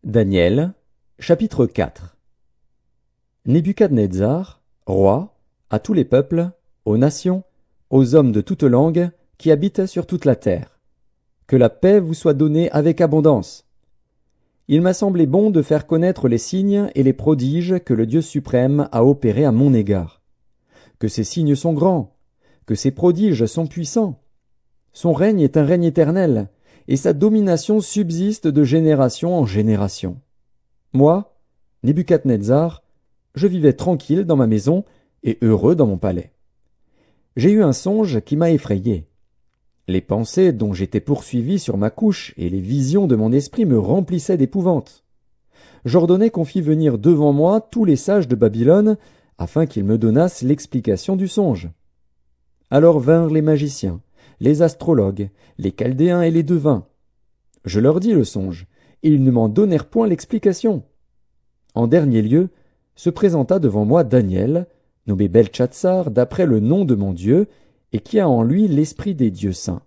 Daniel, chapitre 4. Nebuchadnezzar, roi, à tous les peuples, aux nations, aux hommes de toute langue, qui habitent sur toute la terre. Que la paix vous soit donnée avec abondance. Il m'a semblé bon de faire connaître les signes et les prodiges que le Dieu suprême a opérés à mon égard. Que ces signes sont grands, que ces prodiges sont puissants. Son règne est un règne éternel, et sa domination subsiste de génération en génération. Moi, Nebuchadnezzar, je vivais tranquille dans ma maison et heureux dans mon palais. J'ai eu un songe qui m'a effrayé. Les pensées dont j'étais poursuivi sur ma couche et les visions de mon esprit me remplissaient d'épouvante. J'ordonnai qu'on fît venir devant moi tous les sages de Babylone, afin qu'ils me donnassent l'explication du songe. Alors vinrent les magiciens, les astrologues, les chaldéens et les devins. Je leur dis le songe, et ils ne m'en donnèrent point l'explication. En dernier lieu, se présenta devant moi Daniel, nommé Beltchatsar d'après le nom de mon Dieu, et qui a en lui l'esprit des dieux saints.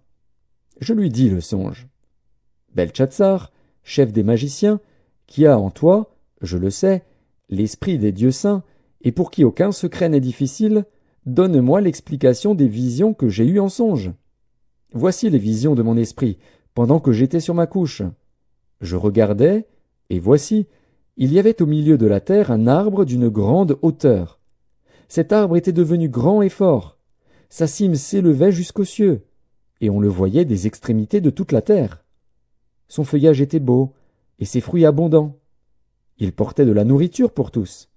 Je lui dis le songe. Beltchatsar, chef des magiciens, qui a en toi, je le sais, l'esprit des dieux saints, et pour qui aucun secret n'est difficile, donne-moi l'explication des visions que j'ai eues en songe. Voici les visions de mon esprit, pendant que j'étais sur ma couche. Je regardais, et voici, il y avait au milieu de la terre un arbre d'une grande hauteur. Cet arbre était devenu grand et fort. Sa cime s'élevait jusqu'aux cieux, et on le voyait des extrémités de toute la terre. Son feuillage était beau, et ses fruits abondants. Il portait de la nourriture pour tous.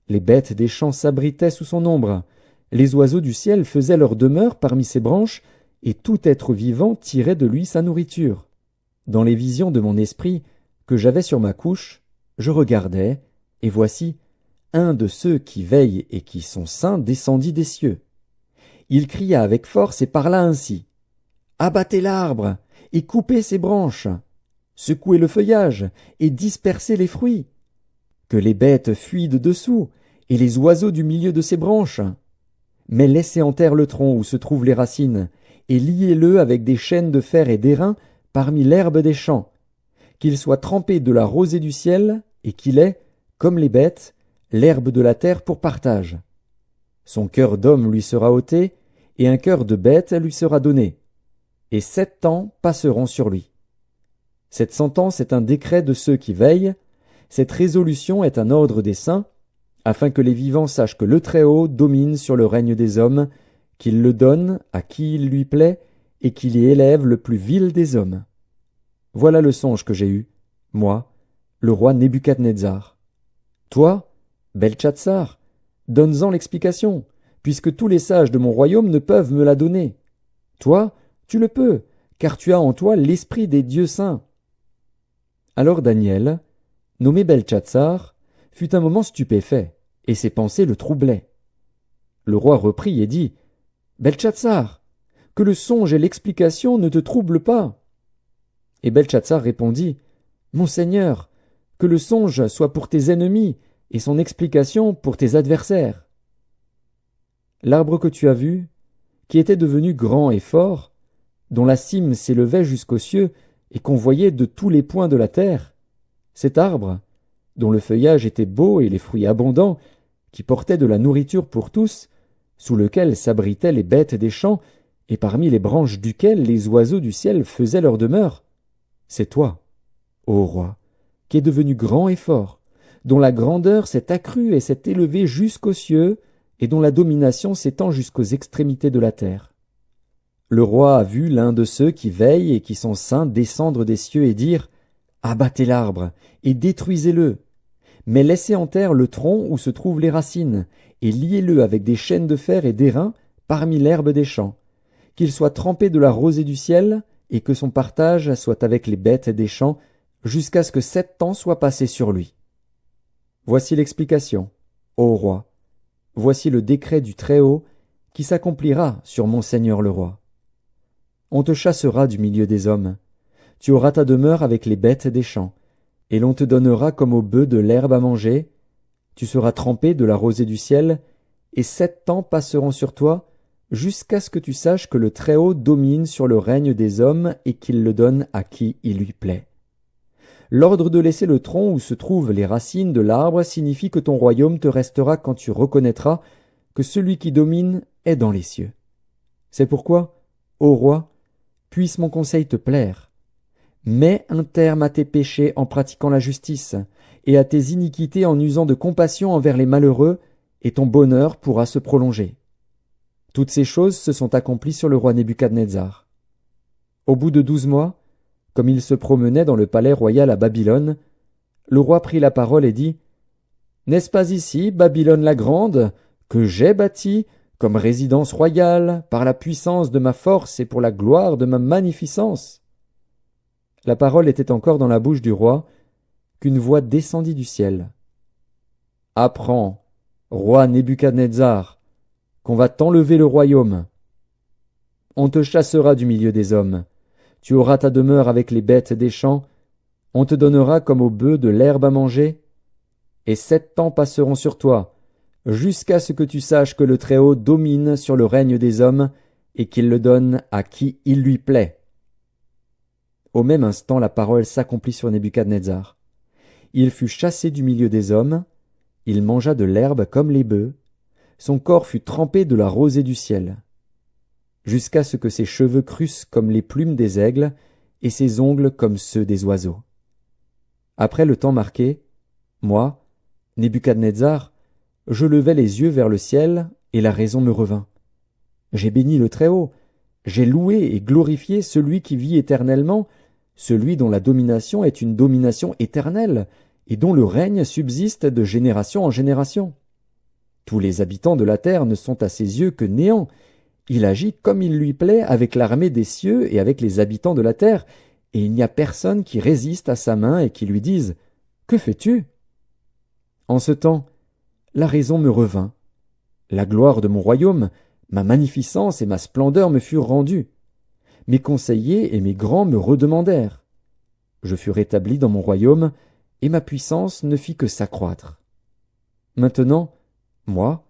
Les bêtes des champs s'abritaient sous son ombre. Les oiseaux du ciel faisaient leur demeure parmi ses branches, et tout être vivant tirait de lui sa nourriture. Dans les visions de mon esprit, que j'avais sur ma couche, je regardais, et voici, un de ceux qui veillent et qui sont saints descendit des cieux. Il cria avec force et parla ainsi. « Abattez l'arbre, et coupez ses branches, secouez le feuillage, et dispersez les fruits. Que les bêtes fuient de dessous, et les oiseaux du milieu de ses branches. Mais laissez en terre le tronc où se trouvent les racines, et liez-le avec des chaînes de fer et d'airain parmi l'herbe des champs, qu'il soit trempé de la rosée du ciel, et qu'il ait, comme les bêtes, l'herbe de la terre pour partage. Son cœur d'homme lui sera ôté, et un cœur de bête lui sera donné, et 7 ans passeront sur lui. Cette sentence est un décret de ceux qui veillent, cette résolution est un ordre des saints, afin que les vivants sachent que le Très-Haut domine sur le règne des hommes, qu'il le donne à qui il lui plaît, et qu'il y élève le plus vil des hommes. Voilà le songe que j'ai eu, moi, le roi Nebuchadnezzar. Toi, Beltchatsar, donne-en l'explication, puisque tous les sages de mon royaume ne peuvent me la donner. Toi, tu le peux, car tu as en toi l'esprit des dieux saints. Alors Daniel, nommé Beltchatsar, fut un moment stupéfait, et ses pensées le troublaient. Le roi reprit et dit, « Beltchatsar, que le songe et l'explication ne te troublent pas. » Et Beltchatsar répondit, « Mon seigneur, que le songe soit pour tes ennemis, et son explication pour tes adversaires. L'arbre que tu as vu, qui était devenu grand et fort, dont la cime s'élevait jusqu'aux cieux et qu'on voyait de tous les points de la terre, cet arbre, dont le feuillage était beau et les fruits abondants, qui portait de la nourriture pour tous, sous lequel s'abritaient les bêtes des champs, et parmi les branches duquel les oiseaux du ciel faisaient leur demeure, c'est toi, ô roi, qui es devenu grand et fort, dont la grandeur s'est accrue et s'est élevée jusqu'aux cieux, et dont la domination s'étend jusqu'aux extrémités de la terre. Le roi a vu l'un de ceux qui veillent et qui sont saints descendre des cieux et dire « Abattez l'arbre, et détruisez-le, mais laissez en terre le tronc où se trouvent les racines, et liez-le avec des chaînes de fer et d'airain parmi l'herbe des champs, qu'il soit trempé de la rosée du ciel, et que son partage soit avec les bêtes des champs, jusqu'à ce que 7 ans soient passés sur lui. Voici l'explication, ô roi. Voici le décret du Très-Haut qui s'accomplira sur mon seigneur le roi. On te chassera du milieu des hommes. Tu auras ta demeure avec les bêtes des champs, et l'on te donnera comme aux bœufs de l'herbe à manger. Tu seras trempé de la rosée du ciel, et 7 ans passeront sur toi, jusqu'à ce que tu saches que le Très-Haut domine sur le règne des hommes et qu'il le donne à qui il lui plaît. L'ordre de laisser le tronc où se trouvent les racines de l'arbre signifie que ton royaume te restera quand tu reconnaîtras que celui qui domine est dans les cieux. C'est pourquoi, ô roi, puisse mon conseil te plaire. Mets un terme à tes péchés en pratiquant la justice, et à tes iniquités en usant de compassion envers les malheureux, et ton bonheur pourra se prolonger. Toutes ces choses se sont accomplies sur le roi Nebuchadnezzar. Au bout de 12 mois, comme il se promenait dans le palais royal à Babylone, le roi prit la parole et dit « N'est-ce pas ici, Babylone la grande, que j'ai bâtie comme résidence royale par la puissance de ma force et pour la gloire de ma magnificence ?» La parole était encore dans la bouche du roi, qu'une voix descendit du ciel. « Apprends, roi Nebuchadnezzar, qu'on va t'enlever le royaume. On te chassera du milieu des hommes. Tu auras ta demeure avec les bêtes des champs. On te donnera comme aux bœufs de l'herbe à manger. Et 7 ans passeront sur toi, jusqu'à ce que tu saches que le Très-Haut domine sur le règne des hommes et qu'il le donne à qui il lui plaît. » Au même instant, la parole s'accomplit sur Nebuchadnezzar. Il fut chassé du milieu des hommes, il mangea de l'herbe comme les bœufs, son corps fut trempé de la rosée du ciel, jusqu'à ce que ses cheveux crussent comme les plumes des aigles et ses ongles comme ceux des oiseaux. Après le temps marqué, moi, Nebuchadnezzar, je levai les yeux vers le ciel et la raison me revint. J'ai béni le Très-Haut, j'ai loué et glorifié celui qui vit éternellement, celui dont la domination est une domination éternelle et dont le règne subsiste de génération en génération. Tous les habitants de la terre ne sont à ses yeux que néant. Il agit comme il lui plaît avec l'armée des cieux et avec les habitants de la terre, et il n'y a personne qui résiste à sa main et qui lui dise « Que fais-tu » En ce temps, la raison me revint. La gloire de mon royaume, ma magnificence et ma splendeur me furent rendues. Mes conseillers et mes grands me redemandèrent. Je fus rétabli dans mon royaume, et ma puissance ne fit que s'accroître. Maintenant, moi,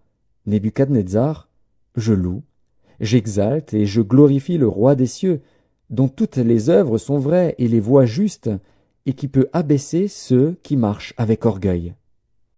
Nebuchadnezzar, je loue, j'exalte et je glorifie le roi des cieux, dont toutes les œuvres sont vraies et les voies justes, et qui peut abaisser ceux qui marchent avec orgueil.